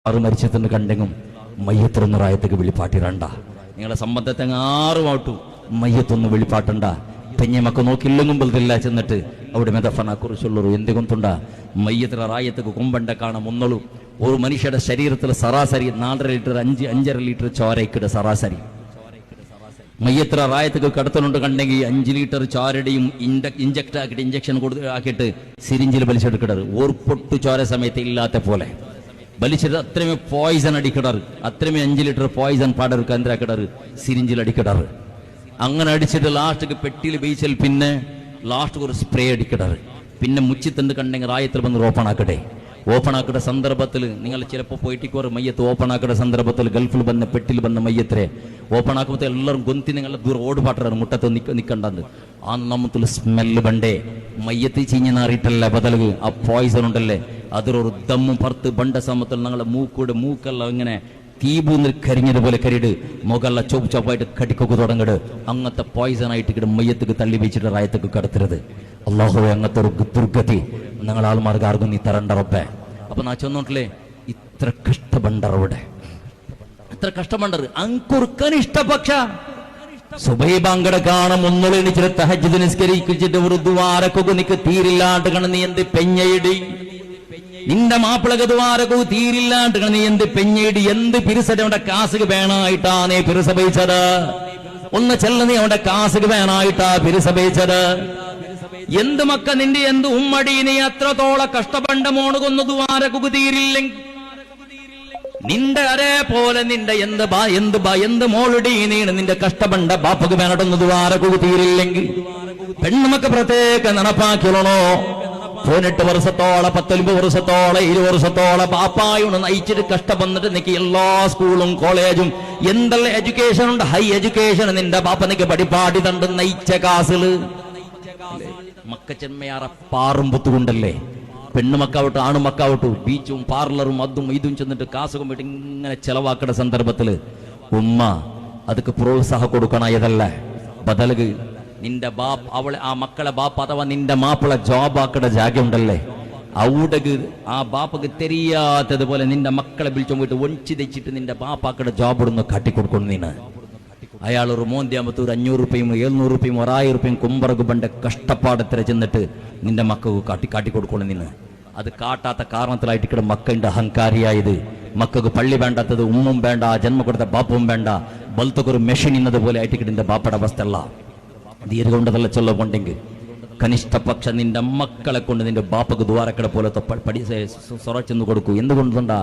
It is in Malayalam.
ആറ് മരിച്ചെന്ന് കണ്ടെങ്കും മയ്യത്തൊന്ന് റായത്തേക്ക് വെളിപ്പാട്ടിരണ്ട. നിങ്ങളെ സംബന്ധത്തെ ആറുമായിട്ടു മയ്യത്തൊന്ന് വെളിപ്പാട്ടണ്ട. പെഞ്ഞമൊക്കെ നോക്കില്ലെങ്കും ബലത്തില്ല ചെന്നിട്ട് അവിടെ മെതഫനെ കുറിച്ചുള്ളൂ എന്തുകൊണ്ടുണ്ട മയ്യത്തിലെ റായത്തേക്ക് കൊമ്പണ്ട കാണാൻ ഒന്നുള്ളൂ. ഒരു മനുഷ്യരുടെ ശരീരത്തിൽ സരാസരി 4.5 ലിറ്റർ 5.5 ലിറ്റർ ചോരയ്ക്കിടെ സരാസരി. മയ്യത്തിലെ റായത്തേക്ക് കടത്തലുണ്ട് കണ്ടെങ്കിൽ 5 ലിറ്റർ ചോരയുടെയും ഇഞ്ചക്ട് ആക്കിയിട്ട് ഇഞ്ചക്ഷൻ ആക്കിയിട്ട് സിരിഞ്ചിൽ വലിച്ചെടുക്കിടറ്. ഒരു പൊട്ടു ചോര സമയത്ത് ഇല്ലാത്ത പോലെ വലിച്ചിട്ട് അത്രയും പോയിസൺ അടിക്കിടാറ്. അത്രയും 5 ലിറ്റർ പോയിസൺ പാടർക്ക് എന്തിനാക്കിടാറ് സിരിഞ്ചിൽ അടിക്കിടാറ്. അങ്ങനെ അടിച്ചിട്ട് ലാസ്റ്റ് പെട്ടിയിൽ ബീച്ചിൽ പിന്നെ ലാസ്റ്റ് ഒരു സ്പ്രേ അടിക്കിടാറ്. പിന്നെ മുച്ചിത്തണ്ട് കണ്ടെങ്കിൽ റായത്തിൽ വന്ന് ഓപ്പൺ ആക്കിട്ട സന്ദർഭത്തിൽ നിങ്ങൾ ചിലപ്പോൾ പോയിട്ടിക്കോറ് മയ്യത്ത് ഓപ്പൺ ആക്കിയ സന്ദർഭത്തിൽ ഗൾഫിൽ വന്ന പെട്ടിൽ വന്ന മയ്യത്തിരെ ഓപ്പൺ ആക്കുമ്പോൾ എല്ലാവരും ഗൊന്തി നിങ്ങളെ ദൂരം ഓട് പാട്ടാറ് മുട്ടത്ത് നിൽക്കണ്ടെന്ന്. ആ നമ്മത്തിൽ സ്മെല്ല് ബണ്ടേ മയ്യത്ത് ചീഞ്ഞ് നാറിയിട്ടല്ലേ ബദലുക ആ പോയിസൺ ഉണ്ടല്ലേ അതിലൊരു ദമ്മും പുറത്ത് ബണ്ട സമയത്തിൽ ഞങ്ങളെ മൂക്കെല്ലാം ഇങ്ങനെ തീബൂന്ന് കരിഞ്ഞതുപോലെ കരിട് മുഖല്ല ചോപ്പ് ചോപ്പായിട്ട് കടിക്കൊക്കെ തുടങ്ങിട്. അങ്ങനത്തെ പോയിസൺ ആയിട്ട് മയ്യത്തേക്ക് തള്ളി വെച്ചിട്ട് റായത്തേക്ക് കടത്തരുത്. അള്ളാഹുവെ അങ്ങനത്തെ ഒരു ദുർഗതി ഞങ്ങൾ ആൾമാർക്ക് ആർക്കും നീ തരണ്ടറപ്പേ. അപ്പൊ നാ ചെന്നോട്ടില്ലേ ഇത്ര കഷ്ടബണ്ടറവിടെ ഇത്ര കഷ്ടബണ്ടർ അങ്കുർക്കൻ ഇഷ്ടപക്ഷ സുബൈബാങ്കട കാണും ഒന്നുളിച്ചിട്ട് തഹജ്ജുദ് നിസ്കരിച്ചിട്ട് ഒരു ദ്വാരക്കൊക്കെ നിക്ക് തീരില്ലാണ്ട് കണ നീ എന്ത് പെഞ്ഞയിടി നിന്റെ മാപ്പിളക ദ്വാരക്കു തീരില്ലാണ്ട് കണ നീ എന്ത് പെഞ്ഞയിടി എന്ത് പിരിസടി അവന്റെ കാസുക വേണായിട്ടാ നീ പിരിസഭയിച്ചത്. ഒന്ന് ചെല്ല നീ അവന്റെ കാസുക വേണായിട്ടാ പിരിസഭയിച്ചത്. എന്ത് മക്ക നിന്റെ എന്ത് ഉമ്മടി നീ അത്രത്തോളം കഷ്ടപ്പെട്ട മോണുകൊന്നു ദ്വാരക്കു തീരില്ലെങ്കിൽ നിന്റെ അതേപോലെ നിന്റെ എന്ത് മോളുടി നീണ് നിന്റെ കഷ്ടപ്പെട്ട ബാപ്പക്ക് വേണട്ടൊന്ന് ദ്വാരക്കു തീരില്ലെങ്കിൽ പെണ്ണുമക്ക് പ്രത്യേക നടപ്പാക്കിയണോ. 18 വർഷത്തോളം 19 വർഷത്തോളം 20 വർഷത്തോളം ബാപ്പായോട് നയിച്ചിട്ട് കഷ്ടപ്പെന്നിട്ട് നിനക്ക് എല്ലാ സ്കൂളും കോളേജും എന്തെല്ലാം എഡ്യൂക്കേഷൻ ഉണ്ട് ഹൈ എഡ്യൂക്കേഷൻ നിന്റെ ബാപ്പ നിനക്ക് പഠിപ്പാടി തണ്ട് നയിച്ച കാസില് മക്ക ചെന്മയാറ പാറും പുത്തുകൊണ്ടല്ലേ. പെണ്ണുമക്കാവട്ടെ ആണുമക്കാവട്ടു ബീച്ചും പാർലറും അതും ഇതും ചെന്നിട്ട് കാസും വിട്ട് ഇങ്ങനെ ചെലവാക്കുന്ന സന്ദർഭത്തില് ഉമ്മ അതൊക്കെ പ്രോത്സാഹം കൊടുക്കണയതല്ല ബദലുക നിന്റെ ബാപ്പ് അവളെ ആ മക്കളെ ബാപ്പ് അഥവാ നിന്റെ മാപ്പിള ജോബ് ആക്കട ജാഗ ഉണ്ടല്ലേ അവിടെ ആ ബാപ്പക്ക് തെരിയാത്തതുപോലെ നിന്റെ മക്കളെ വിളിച്ചു പോയിട്ട് ഒഞ്ചി തെച്ചിട്ട് നിന്റെ ബാപ്പാക്കടെ ജോബ് ഇടുന്ന് കാട്ടിക്കൊടുക്കണം. നീന് അയാൾ ഒരു മോന്തിയാകുമ്പത്ത് ഒരു 500 രൂപയും 700 രൂപയും 1000 രൂപയും കുമ്പറക്ക് പണ്ട് കഷ്ടപ്പാടത്തിര ചെന്നിട്ട് നിന്റെ മക്കൾക്ക് കാട്ടിക്കൊടുക്കണം. നിന്ന് അത് കാട്ടാത്ത കാരണത്തിലായിട്ട് ഇവിടെ മക്കളുടെ അഹങ്കാരിയായത്. മക്കൾക്ക് പള്ളി വേണ്ടാത്തത് ഉമ്മും വേണ്ട ജന്മ കൊടുത്ത ബാപ്പും വേണ്ട ബലത്തൊക്കെ ഒരു മെഷീൻ ഇന്നതുപോലെ ആയിട്ട് നിന്റെ ബാപ്പയുടെ അവസ്ഥ അല്ല ദീർഘകൊണ്ടതല്ല ചൊല്ലുകൊണ്ടെങ്കിൽ കനിഷ്ഠപക്ഷ നിന്റെ മക്കളെ കൊണ്ട് നിന്റെ ബാപ്പക്ക് ദ്വാരക്കട പോലത്തെ സൊറച്ചെന്ന് കൊടുക്കൂ. എന്തുകൊണ്ടുണ്ടാ